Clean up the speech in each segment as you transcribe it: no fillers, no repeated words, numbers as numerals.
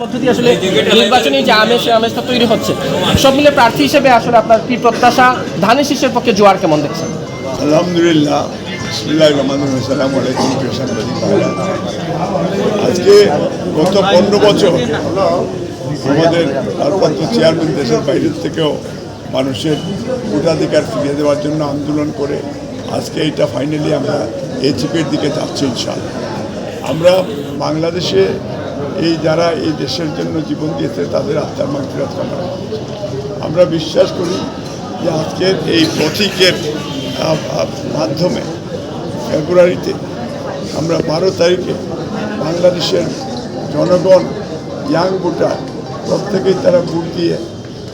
মধ্য দিয়ে আসলে নির্বাচনী যে আমেজটা তৈরি হচ্ছে, সব মিলে প্রার্থী হিসেবে আসলে আপনার কি প্রত্যাশা? ধানের শীষের পক্ষে জোয়ার কেমন দেখছেন? আলহামদুলিল্লাহ, বিসমিল্লাহির রহমানির রহিম, আসসালামু আলাইকুম প্রিয় সাংবাদিক ভাইরা। আজকে গত 15 বছর আমাদের ভারপ্রাপ্ত চেয়ারম্যান দেশের বাইরের থেকেও মানুষের ভোটাধিকার ফিরিয়ে দেওয়ার জন্য আন্দোলন করে আজকে এটা ফাইনালি আমরা এজিপির দিকে যাচ্ছি ইনশাআল্লাহ। আমরা বাংলাদেশে যারা এই দেশের জন্য জীবন দিয়েছে তাদের আত্মার মাগফিরাত কামনা করি। আমরা বিশ্বাস করি যে আজকের এই প্রতীকের মাধ্যমে ফেব্রুয়ারিতে আমরা 12 তারিখে বাংলাদেশের জনগণ, ইয়াং ভোটার প্রত্যেকেই তারা ভোট দিয়ে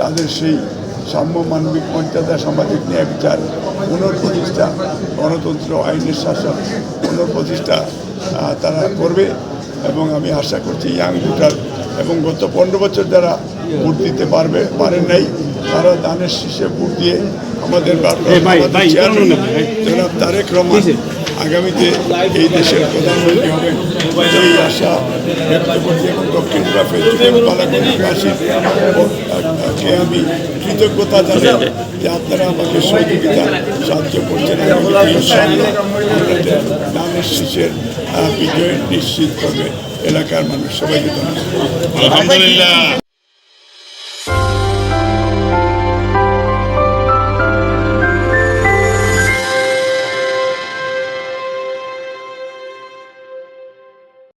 তাদের সেই সাম্য, মানবিক মর্যাদা, সামাজিক ন্যায় বিচার, পুনঃপ্রতিষ্ঠা, গণতন্ত্র, আইনের শাসন পুনঃপ্রতিষ্ঠা তারা করবে। এবং আমি আশা করছি ইয়াং ভোটার এবং গত 15 বছর যারা ভোট দিতে পারেন নাই তারা ধানের শীষে ভোট দিয়ে আমাদের জনাব তারেক রহমান আগামীতে এই দেশের প্রধানমন্ত্রী হবেন এই আশা ব্যক্ত করছি। এবং দক্ষিণ কে আমি কৃতজ্ঞতা জানাই যে আপনারা আমাকে সহযোগিতা সাহায্য করছেন। ধানের শীষের বিজয় নিশ্চিত করবে এলাকার মানুষ সবাইকে ধন্যবাদ। আলহামদুলিল্লাহ।